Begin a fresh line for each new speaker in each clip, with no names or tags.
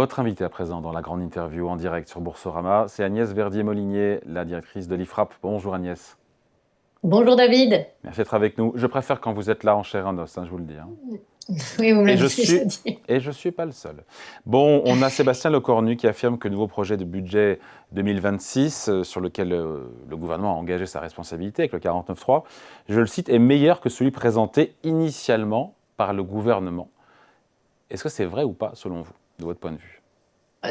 Votre invité à présent dans la grande interview en direct sur Boursorama, c'est Agnès Verdier-Molinier, la directrice de l'IFRAP. Bonjour Agnès.
Bonjour David.
Merci d'être avec nous. Je préfère quand vous êtes là en chair et en os, je vous le dis.
Oui, vous me
Et
l'avez
je
déjà
suis,
dit.
et je suis pas le seul. Bon, on a Sébastien Lecornu qui affirme que le nouveau projet de budget 2026, sur lequel le gouvernement a engagé sa responsabilité avec le 49.3, je le cite, est meilleur que celui présenté initialement par le gouvernement. Est-ce que c'est vrai ou pas, selon vous, de votre point de vue?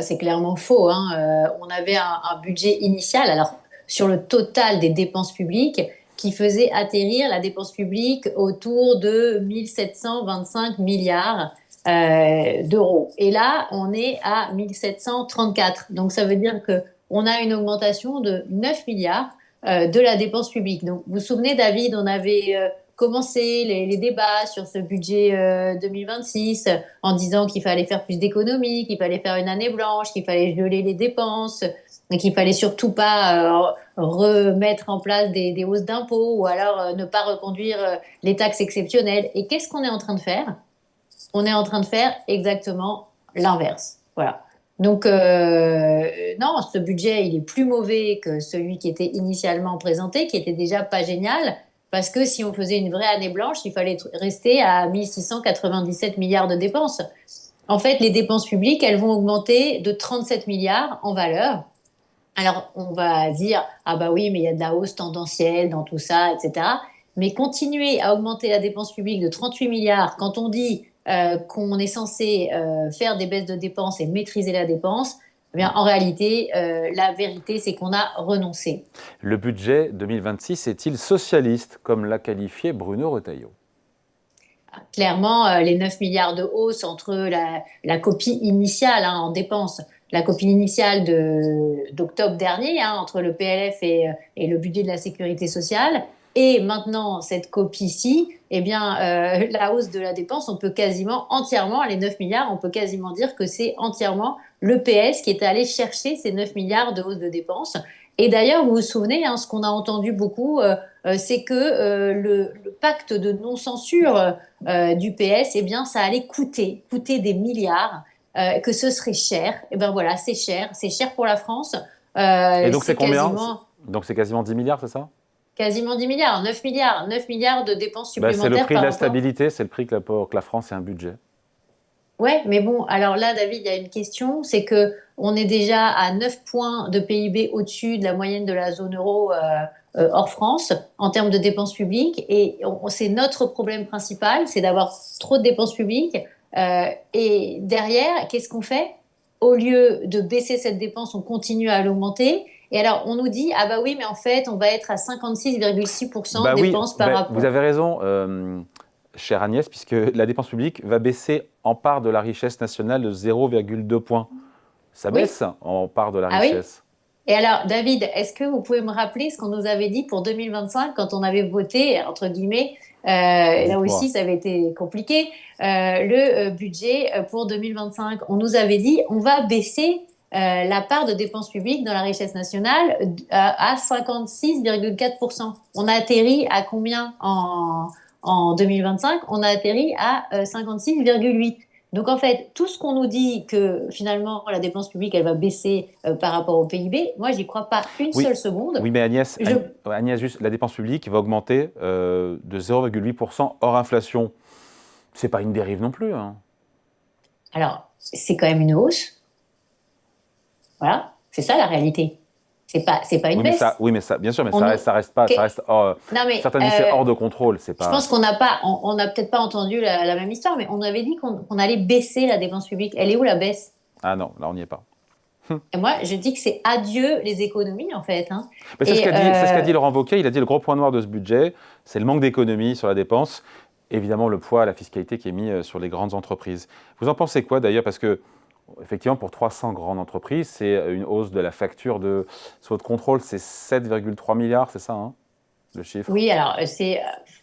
C'est clairement faux, hein. On avait un budget initial, alors sur le total des dépenses publiques, qui faisait atterrir la dépense publique autour de 1725 milliards d'euros. Et là, on est à 1734. Donc ça veut dire que on a une augmentation de 9 milliards de la dépense publique. Donc vous vous souvenez, David, on avait commencé les débats sur ce budget 2026 en disant qu'il fallait faire plus d'économies, qu'il fallait faire une année blanche, qu'il fallait geler les dépenses, et qu'il fallait surtout pas remettre en place des hausses d'impôts ou alors ne pas reconduire les taxes exceptionnelles. Et qu'est-ce qu'on est en train de faire? On est en train de faire exactement l'inverse. Voilà. Donc, non, ce budget, il est plus mauvais que celui qui était initialement présenté, qui était déjà pas génial, parce que si on faisait une vraie année blanche, il fallait rester à 1697 milliards de dépenses. En fait, les dépenses publiques, elles vont augmenter de 37 milliards en valeur. Alors, on va dire, ah bah oui, mais il y a de la hausse tendancielle dans tout ça, etc. Mais continuer à augmenter la dépense publique de 38 milliards quand on dit qu'on est censé faire des baisses de dépenses et maîtriser la dépense, eh bien, en réalité, la vérité, c'est qu'on a renoncé.
Le budget 2026 est-il socialiste, comme l'a qualifié Bruno Retailleau?
Clairement, les 9 milliards de hausse entre la copie initiale en dépenses, la copie initiale d'octobre dernier, entre le PLF et le budget de la sécurité sociale, et maintenant cette copie-ci, eh bien, la hausse de la dépense, on peut quasiment entièrement, les 9 milliards, on peut quasiment dire que c'est entièrement le PS qui est allé chercher ces 9 milliards de hausse de dépenses. Et d'ailleurs, vous vous souvenez, ce qu'on a entendu beaucoup, c'est que le pacte de non-censure du PS, eh bien, ça allait coûter des milliards, que ce serait cher. Et ben voilà, c'est cher pour la France.
Et donc c'est
C'est
combien?
quasiment,
Donc c'est quasiment 10 milliards, c'est ça?
quasiment 10 milliards, 9 milliards, 9 milliards de dépenses
C'est le
supplémentaires
prix de
par
la
rapport.
stabilité, c'est le prix que la France ait un budget.
Ouais, mais bon, alors là, David, il y a une question, c'est que on est déjà à 9 points de PIB au-dessus de la moyenne de la zone euro hors France en termes de dépenses publiques, et c'est notre problème principal, c'est d'avoir trop de dépenses publiques. Et derrière, qu'est-ce qu'on fait? Au lieu de baisser cette dépense, on continue à l'augmenter. Et alors, on nous dit, ah bah oui, mais en fait, on va être à 56,6% de
Bah oui,
dépenses par
vous
rapport.
avez raison, chère Agnès, puisque la dépense publique va baisser en part de la richesse nationale de 0,2 points. Ça
Oui?
baisse en part de la
Ah oui?
richesse.
Et alors, David, est-ce que vous pouvez me rappeler ce qu'on nous avait dit pour 2025 quand on avait voté, entre guillemets, là aussi
Dites-moi.
ça avait été compliqué, le budget pour 2025? On nous avait dit on va baisser la part de dépenses publiques dans la richesse nationale à 56,4%. On a atterri à combien en 2025? On a atterri à 56,8%. Donc en fait, tout ce qu'on nous dit que finalement la dépense publique elle va baisser par rapport au PIB, moi j'y crois pas une
Oui,
seule seconde.
oui, mais Agnès,
Je...
Agnès, juste, la dépense publique va augmenter de 0,8% hors inflation. C'est pas une dérive non plus, hein.
Alors c'est quand même une hausse, voilà, c'est ça la réalité. C'est pas une baisse.
Oui, mais ça, bien sûr, mais
On nous...
ça reste pas,
que-
ça reste.
Non mais
Certains disent c'est hors de contrôle, c'est
je
pas.
pense qu'on n'a pas, on n'a peut-être pas entendu la même histoire, mais on avait dit qu'on allait baisser la dépense publique. Elle est où la baisse?
Ah non, là on n'y est pas.
Et moi je dis que c'est adieu les économies en fait, hein.
Mais
Et
c'est ce qu'a dit Laurent Wauquiez. Il a dit le gros point noir de ce budget, c'est le manque d'économie sur la dépense. Évidemment, le poids, la fiscalité qui est mis sur les grandes entreprises. Vous en pensez quoi d'ailleurs? Parce que, effectivement, pour 300 grandes entreprises, c'est une hausse de la facture de. Sous votre contrôle, c'est 7,3 milliards, c'est ça, hein, le chiffre?
Oui, alors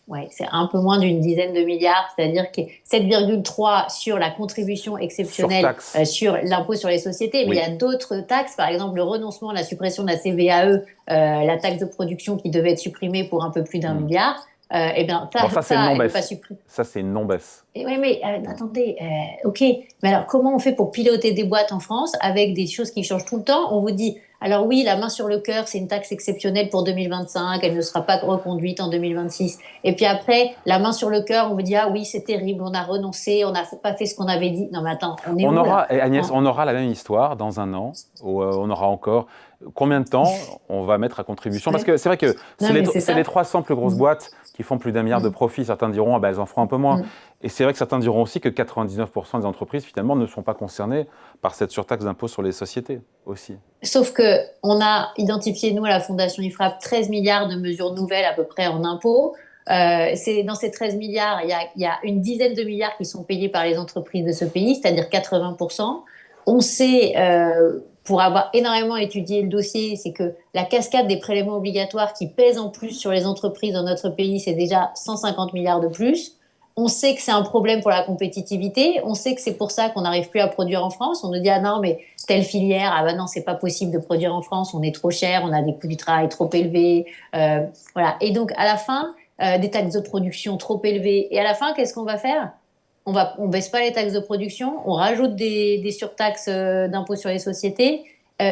ouais, c'est un peu moins d'une dizaine de milliards, c'est-à-dire que 7,3 sur la contribution exceptionnelle
Surtaxe.
sur l'impôt sur les sociétés, mais il y
Oui.
a d'autres taxes, par exemple le renoncement, la suppression de la CVAE, la taxe de production qui devait être supprimée pour un peu plus d'un
Hmm.
milliard. Eh bien,
Bon, ça, c'est une
elle n'est pas
non-baisse.
supprimée.
Ça, c'est une non-baisse.
Et oui, mais attendez, ok. Mais alors, comment on fait pour piloter des boîtes en France avec des choses qui changent tout le temps? On vous dit, alors oui, la main sur le cœur, c'est une taxe exceptionnelle pour 2025, elle ne sera pas reconduite en 2026. Et puis après, la main sur le cœur, on vous dit, ah oui, c'est terrible, on a renoncé, on n'a pas fait ce qu'on avait dit. Non, mais attends, on est
On
où là?
aura, et Agnès,
En-
on aura la même histoire dans un an, où on aura encore combien de temps on va mettre à contribution? Parce
Ouais.
que c'est vrai que
Non, mais c'est
c'est les
ça.
300 plus grosses
Mm,
boîtes qui font plus d'1 milliard de
mm,
profit. Certains diront, ah ben, elles en feront un peu moins.
mm.
Et c'est vrai que certains diront aussi que 99% des entreprises, finalement, ne sont pas concernées par cette surtaxe d'impôt sur les sociétés aussi.
Sauf que on a identifié, nous, à la Fondation IFRAP, 13 milliards de mesures nouvelles à peu près en impôts. Dans ces 13 milliards, il y a une dizaine de milliards qui sont payés par les entreprises de ce pays, c'est-à-dire 80%. On sait, pour avoir énormément étudié le dossier, c'est que la cascade des prélèvements obligatoires qui pèsent en plus sur les entreprises dans notre pays, c'est déjà 150 milliards de plus. On sait que c'est un problème pour la compétitivité. On sait que c'est pour ça qu'on n'arrive plus à produire en France. On nous dit, ah non, mais telle filière, ah bah non, c'est pas possible de produire en France, on est trop cher, on a des coûts du travail trop élevés. Voilà. Et donc, à la fin, des taxes de production trop élevées. Et à la fin, qu'est-ce qu'on va faire? On baisse pas les taxes de production, on rajoute des surtaxes d'impôts sur les sociétés.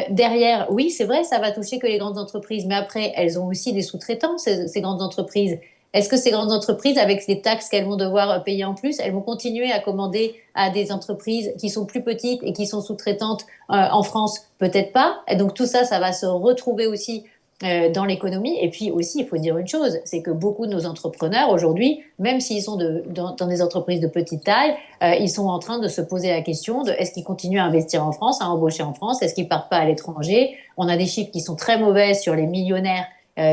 Derrière, oui, c'est vrai, ça va toucher que les grandes entreprises, mais après, elles ont aussi des sous-traitants, ces grandes entreprises. Est-ce que ces grandes entreprises, avec les taxes qu'elles vont devoir payer en plus, elles vont continuer à commander à des entreprises qui sont plus petites et qui sont sous-traitantes en France? Peut-être pas. Et donc tout ça, ça va se retrouver aussi dans l'économie. Et puis aussi, il faut dire une chose, c'est que beaucoup de nos entrepreneurs aujourd'hui, même s'ils sont dans des entreprises de petite taille, ils sont en train de se poser la question de est-ce qu'ils continuent à investir en France, à embaucher en France, est-ce qu'ils partent pas à l'étranger? On a des chiffres qui sont très mauvais sur les millionnaires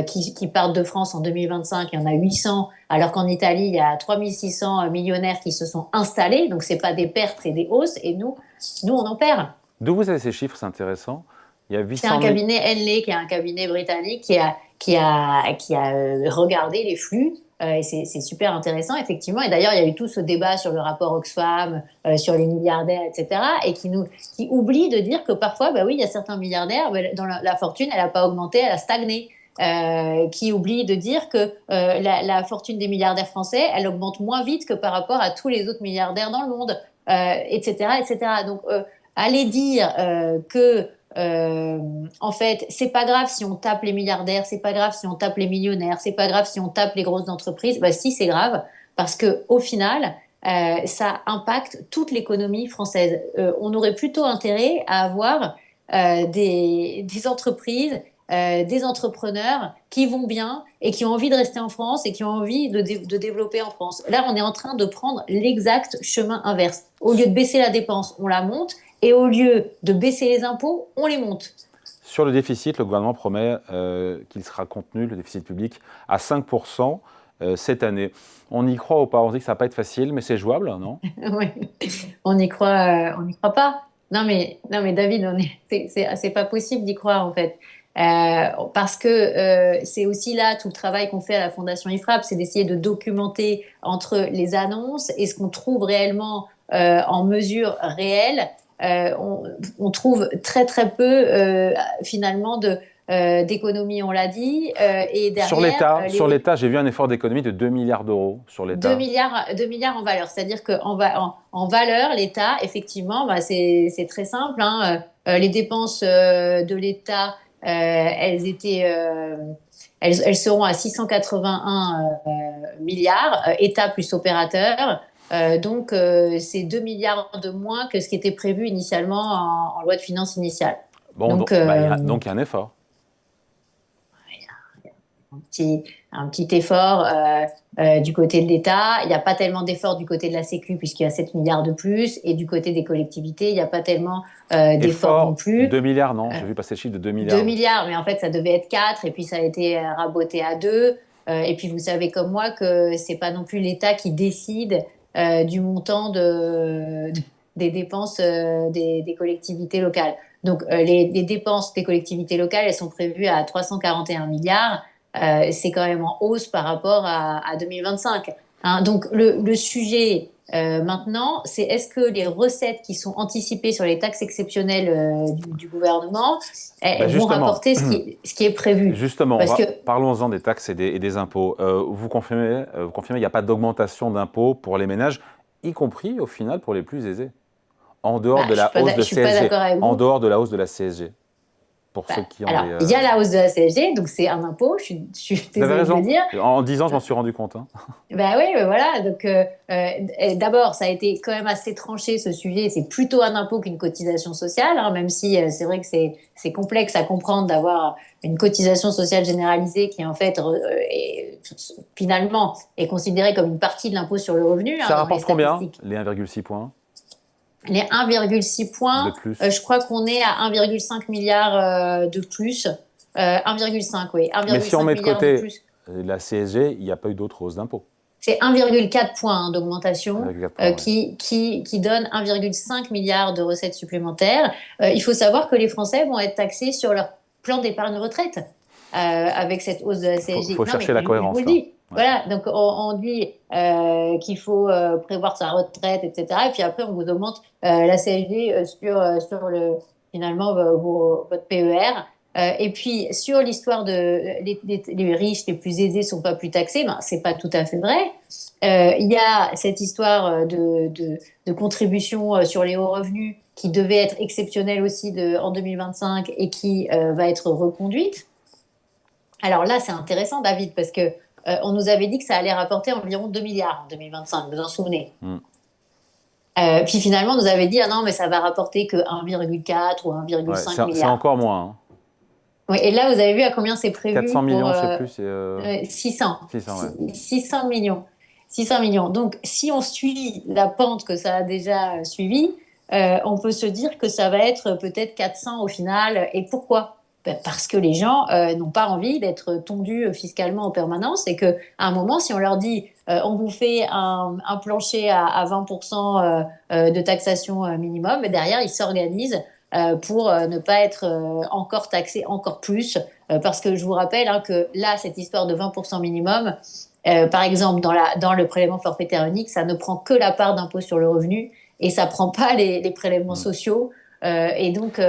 qui partent de France en 2025, il y en a 800, alors qu'en Italie, il y a 3600 millionnaires qui se sont installés. Donc, ce n'est pas des pertes, c'est des hausses. Et nous, on en perd.
D'où vous avez ces chiffres? C'est intéressant. Il y a
C'est un
800 000.
cabinet Henley, qui est un cabinet britannique, qui a regardé les flux. Et c'est super intéressant, effectivement. Et d'ailleurs, il y a eu tout ce débat sur le rapport Oxfam, sur les milliardaires, etc. Et qui oublie de dire que parfois, bah oui, il y a certains milliardaires, dont la fortune, elle n'a pas augmenté, elle a stagné. Qui oublie de dire que la fortune des milliardaires français, elle augmente moins vite que par rapport à tous les autres milliardaires dans le monde, etc., etc. Donc, aller dire que en fait, c'est pas grave si on tape les milliardaires, c'est pas grave si on tape les millionnaires, c'est pas grave si on tape les grosses entreprises. Bah, si, c'est grave, parce que au final, ça impacte toute l'économie française. On aurait plutôt intérêt à avoir des entreprises, des entrepreneurs qui vont bien et qui ont envie de rester en France et qui ont envie de développer en France. Là, on est en train de prendre l'exact chemin inverse. Au lieu de baisser la dépense, on la monte. Et au lieu de baisser les impôts, on les monte.
Sur le déficit, le gouvernement promet qu'il sera contenu, le déficit public, à 5% cette année. On y croit ou pas? On se dit que ça va pas être facile, mais c'est jouable, non?
Oui. On n'y croit pas. Non mais David, c'est pas possible d'y croire en fait. Parce que c'est aussi là tout le travail qu'on fait à la Fondation IFRAP, c'est d'essayer de documenter entre les annonces et ce qu'on trouve réellement en mesures réelles. On trouve très très peu finalement d'économie, on l'a dit, et derrière
Sur l'État, j'ai vu un effort d'économie de 2 milliards d'euros sur
2
l'État.
milliards, 2 milliards en valeur. C'est-à-dire en valeur, l'État, effectivement, bah, c'est très simple, hein. Les dépenses de l'État, elles seront à 681 milliards, État plus opérateur. Donc, c'est 2 milliards de moins que ce qui était prévu initialement en loi de finances initiale.
Bon,
Donc,
donc il y a un effort.
un petit effort du côté de l'État. Il n'y a pas tellement d'efforts du côté de la Sécu puisqu'il y a 7 milliards de plus. Et du côté des collectivités, il n'y a pas tellement d'efforts non
Effort,
plus.
2 milliards, non? J'ai vu passer le chiffre de 2
2
milliards.
milliards, mais en fait, ça devait être 4 et puis ça a été raboté à 2. Et puis vous savez comme moi que c'est pas non plus l'État qui décide du montant des dépenses des collectivités locales. Donc les dépenses des collectivités locales, elles sont prévues à 341 milliards. C'est quand même en hausse par rapport à 2025. hein. Donc, le sujet maintenant, c'est est-ce que les recettes qui sont anticipées sur les taxes exceptionnelles du gouvernement,
Ben
elles vont
justement,
rapporter ce qui est prévu?
justement,
Parce que,
parlons-en des taxes et des impôts. Vous confirmez, il n'y a pas d'augmentation d'impôts pour les ménages, y compris au final pour les plus aisésés, en dehors
bah,
de la hausse
je
de
suis pas
CSG,
d'accord avec
en
vous.
dehors de la hausse de la CSG, pour
Bah,
ceux qui ont
alors,
des...
il y a la hausse de la CSG, donc c'est un impôt, je suis
Vous avez
désolée de le
raison,
dire.
en 10 ans, je m'en suis rendu compte, hein.
Ben oui, ben voilà. Donc, d'abord, ça a été quand même assez tranché ce sujet. C'est plutôt un impôt qu'une cotisation sociale, hein, même si c'est vrai que c'est complexe à comprendre d'avoir une cotisation sociale généralisée qui en fait finalement est considérée comme une partie de l'impôt sur le revenu, hein,
Ça
dans les
rapporte combien,
statistiques.
les 1,6 points
Les 1,6
de
points,
plus?
je crois qu'on est à 1,5 milliard de plus. 1,5, oui,
Mais si on
1,5
met de
milliard de
côté
plus.
la CSG, il n'y a pas eu d'autre hausse d'impôts.
C'est 1,4 points hein, d'augmentation
1,4 points, ouais.
qui donne 1,5 milliard de recettes supplémentaires. Il faut savoir que les Français vont être taxés sur leur plan d'épargne retraite avec cette hausse de la CSG.
Faut
Non, mais
chercher la
je vous
cohérence,
le
là.
dis.
Ouais.
Voilà, donc on dit qu'il faut prévoir sa retraite, etc. Et puis après, on vous augmente la CSG sur finalement votre PER. Et puis, sur l'histoire de les riches, les plus aisés sont pas plus taxés, ben, c'est pas tout à fait vrai. Il y a cette histoire de contribution sur les hauts revenus qui devait être exceptionnelle aussi en 2025 et qui va être reconduite. Alors là, c'est intéressant, David, parce que on nous avait dit que ça allait rapporter environ 2 milliards en 2025, vous vous en souvenez?
Mm.
Puis finalement, on nous avait dit, ah non, mais ça va rapporter que 1,4 ou
Ouais,
1,5
c'est
milliards.
encore moins, hein.
Oui, et là, vous avez vu à combien c'est
400
prévu pour
millions, je sais plus, c'est
600,
600, ouais.
600 millions. 600 millions. Donc, si on suit la pente que ça a déjà suivie, on peut se dire que ça va être peut-être 400 au final. Et pourquoi? Ben, parce que les gens n'ont pas envie d'être tondus fiscalement en permanence et qu'à un moment, si on leur dit on vous fait un plancher à 20% de taxation minimum, ben derrière, ils s'organisent pour ne pas être encore taxés encore plus. Parce que je vous rappelle hein, que là, cette histoire de 20% minimum, par exemple, dans le prélèvement forfaitaire unique, ça ne prend que la part d'impôt sur le revenu et ça ne prend pas les prélèvements
Mm.
sociaux. Et donc,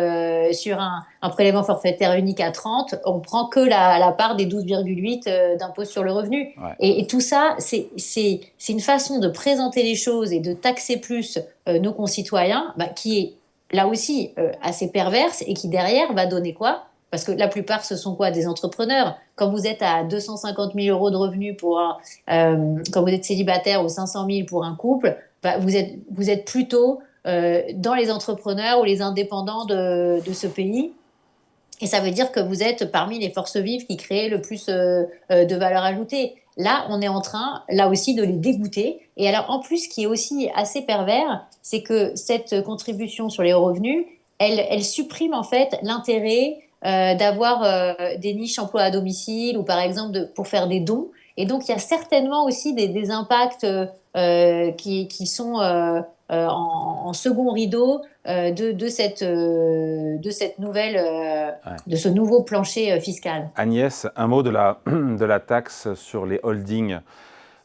sur un prélèvement forfaitaire unique à 30, on prend que la part des 12,8 d'impôt sur le revenu.
Ouais.
Et tout ça, c'est une façon de présenter les choses et de taxer plus nos concitoyens bah, qui est là aussi assez perverse et qui derrière va donner quoi? Parce que la plupart, ce sont quoi? Des entrepreneurs. Quand vous êtes à 250 000 euros de revenus quand vous êtes célibataire ou 500 000 pour un couple, bah, vous êtes plutôt dans les entrepreneurs ou les indépendants de ce pays. Et ça veut dire que vous êtes parmi les forces vives qui créent le plus de valeur ajoutée. Là, on est en train, là aussi, de les dégoûter. Et alors, en plus, ce qui est aussi assez pervers, c'est que cette contribution sur les hauts revenus, elle supprime en fait l'intérêt d'avoir des niches emploi à domicile ou par exemple pour faire des dons. Et donc, il y a certainement aussi des impacts qui sont en second rideau de cette nouvelle
Ouais.
de ce nouveau plancher fiscal.
Agnès, un mot de de la taxe sur les holdings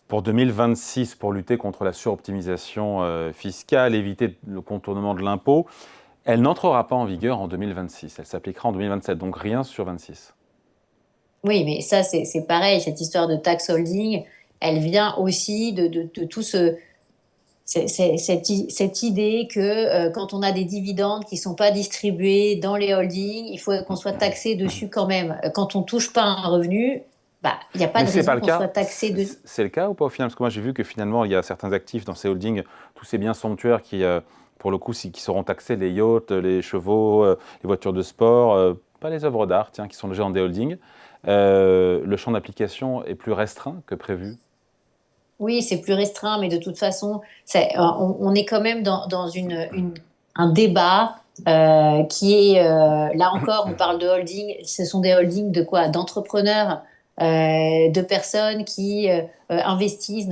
pour 2026 pour lutter contre la suroptimisation fiscale, éviter le contournement de l'impôt. Elle n'entrera pas en vigueur en 2026, elle s'appliquera en 2027, donc rien sur 26.
Oui, mais ça, c'est pareil, cette histoire de tax holding, elle vient aussi de tout cette idée que quand on a des dividendes qui ne sont pas distribués dans les holdings, il faut qu'on soit taxé dessus quand même. Quand on ne touche pas un revenu, bah, il n'y a pas
Mais
de
c'est pas
raison
le
qu'on soit
cas.
taxé de.
C'est le cas ou pas au final? Parce que moi j'ai vu que finalement il y a certains actifs dans ces holdings, tous ces biens somptuaires qui, pour le coup, qui seront taxés, les yachts, les chevaux, les voitures de sport, pas les œuvres d'art, tiens, qui sont logées dans des holdings. Le champ d'application est plus restreint que prévu.
Oui, c'est plus restreint, mais de toute façon, on est quand même dans un débat qui est, là encore, on parle de holding, ce sont des holdings de quoi? D'entrepreneurs, de personnes qui investissent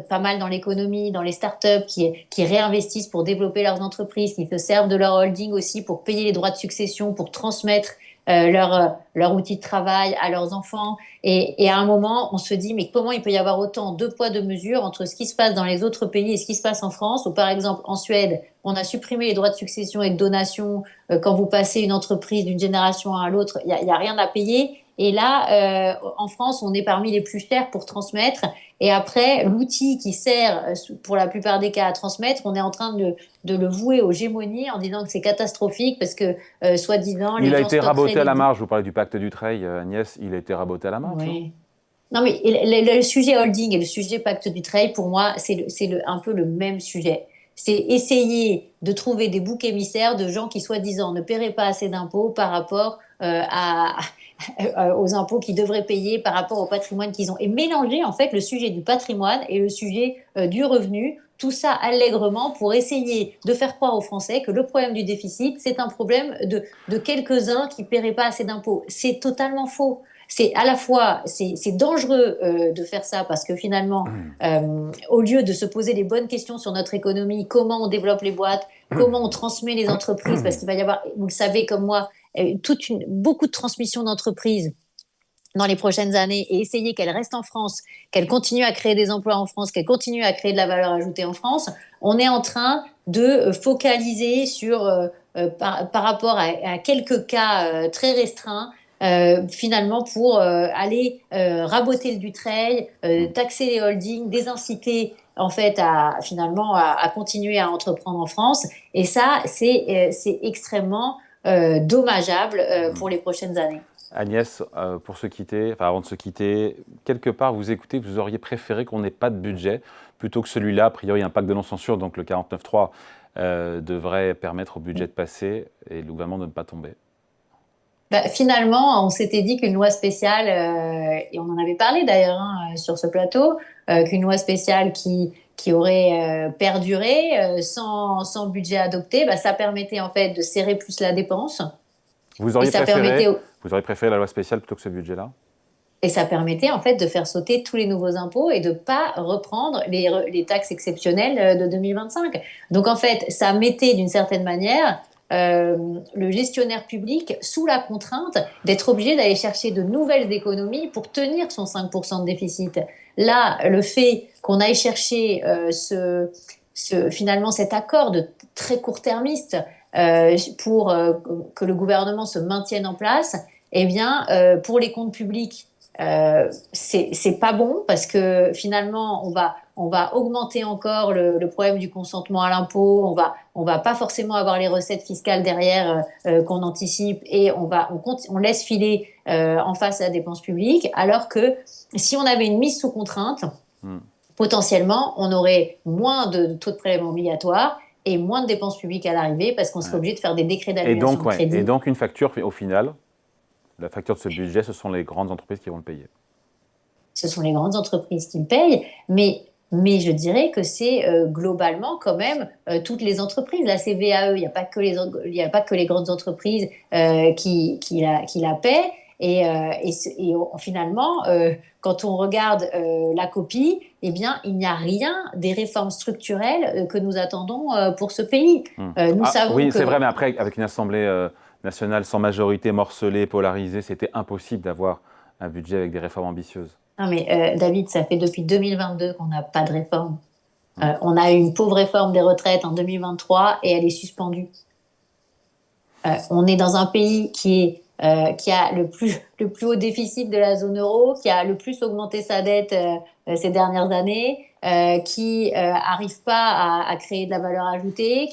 pas mal dans l'économie, dans les startups, qui réinvestissent pour développer leurs entreprises, qui se servent de leur holding aussi pour payer les droits de succession, pour transmettre leur outil de travail à leurs enfants. Et à un moment, on se dit, mais comment il peut y avoir autant de poids, de mesures entre ce qui se passe dans les autres pays et ce qui se passe en France, où par exemple en Suède, on a supprimé les droits de succession et de donation. Quand vous passez une entreprise d'une génération à l'autre, il y a rien à payer. Et là, en France, on est parmi les plus chers pour transmettre. Et après, l'outil qui sert pour la plupart des cas à transmettre, on est en train de le vouer aux gémonies en disant que c'est catastrophique parce que, soi-disant, les
Il a
gens
été
stockeraient
raboté à
des...
la marge. Vous parlez du pacte Dutreil, Agnès. Il a été raboté à la marge, non?
Ouais. Non, mais le sujet holding et le sujet pacte du trade, pour moi, un peu le même sujet. C'est essayer de trouver des boucs émissaires de gens qui, soi-disant, ne paieraient pas assez d'impôts par rapport aux impôts qu'ils devraient payer par rapport au patrimoine qu'ils ont. Et mélanger, en fait, le sujet du patrimoine et le sujet du revenu, tout ça allègrement pour essayer de faire croire aux Français que le problème du déficit, c'est un problème de quelques-uns qui ne paieraient pas assez d'impôts. C'est totalement faux. C'est à la fois c'est dangereux de faire ça parce que finalement, au lieu de se poser les bonnes questions sur notre économie, comment on développe les boîtes, comment on transmet les entreprises, parce qu'il va y avoir, vous le savez comme moi, beaucoup de transmissions d'entreprises dans les prochaines années et essayer qu'elles restent en France, qu'elles continuent à créer des emplois en France, qu'elles continuent à créer de la valeur ajoutée en France, on est en train de focaliser sur, par rapport à quelques cas très restreints, finalement pour aller raboter le Dutreil, taxer les holdings, désinciter en fait finalement à continuer à entreprendre en France. Et ça, c'est extrêmement dommageable pour les prochaines années.
Agnès, pour se quitter, enfin avant de se quitter, quelque part vous écoutez, vous auriez préféré qu'on n'ait pas de budget plutôt que celui-là. A priori, un pacte de non-censure, donc le 49.3 devrait permettre au budget de passer et le gouvernement de ne pas tomber.
Bah, finalement, on s'était dit qu'une loi spéciale, et on en avait parlé d'ailleurs sur ce plateau, qu'une loi spéciale qui aurait perduré sans budget adopté, bah, ça permettait en fait de serrer plus la dépense
Vous
et
auriez
ça
préféré,
permettait,
vous auriez préféré la loi spéciale plutôt que ce budget-là?
et ça permettait en fait de faire sauter tous les nouveaux impôts et de pas reprendre les taxes exceptionnelles de 2025. Donc en fait, ça mettait d'une certaine manière le gestionnaire public sous la contrainte d'être obligé d'aller chercher de nouvelles économies pour tenir son 5% de déficit. Là, le fait qu'on aille chercher finalement cet accord de très court-termiste pour que le gouvernement se maintienne en place, eh bien, pour les comptes publics, c'est pas bon parce que finalement on va augmenter encore le problème du consentement à l'impôt, on va pas forcément avoir les recettes fiscales derrière qu'on anticipe et on laisse filer en face à la dépense publique, alors que si on avait une mise sous contrainte, potentiellement on aurait moins de taux de prélèvement obligatoire et moins de dépenses publiques à l'arrivée parce qu'on serait obligé de faire des décrets d'annulation de crédit.
Et donc une facture, au final, la facture de ce budget, ce sont les grandes entreprises qui vont le payer.
Ce sont les grandes entreprises qui le payent, mais je dirais que c'est globalement quand même toutes les entreprises. La CVAE, il n'y a pas que il y a pas que les grandes entreprises qui la paient. Finalement, quand on regarde la copie, eh bien, il n'y a rien des réformes structurelles que nous attendons pour ce pays. Nous savons
oui,
que...
c'est vrai, mais après, avec une assemblée nationale sans majorité, morcelée, polarisée, c'était impossible d'avoir un budget avec des réformes ambitieuses.
Non, mais David, ça fait depuis 2022 qu'on n'a pas de réforme. On a eu une pauvre réforme des retraites en 2023 et elle est suspendue. On est dans un pays qui a le plus haut déficit de la zone euro, qui a le plus augmenté sa dette ces dernières années, qui arrive pas à créer de la valeur ajoutée,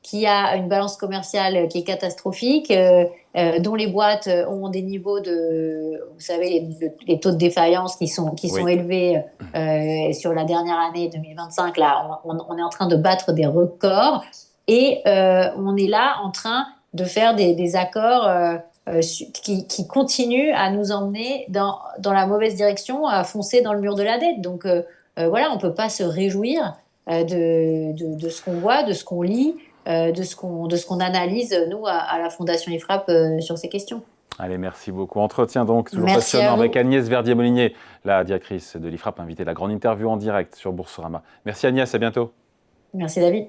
qui a une balance commerciale qui est catastrophique, dont les boîtes ont des niveaux vous savez, les taux de défaillance qui sont élevés sur la dernière année 2025. Là, on est en train de battre des records et on est là en train de faire des accords qui continuent à nous emmener dans la mauvaise direction, à foncer dans le mur de la dette. Donc voilà, on ne peut pas se réjouir de ce qu'on voit, de ce qu'on lit, de ce qu'on analyse, nous, à la Fondation IFRAP, sur ces questions.
Allez, merci beaucoup. Entretien donc toujours
Merci
passionnant avec Agnès Verdier-Molinier, la directrice de l'IFRAP, invitée à la grande interview en direct sur Boursorama. Merci Agnès, à bientôt.
Merci David.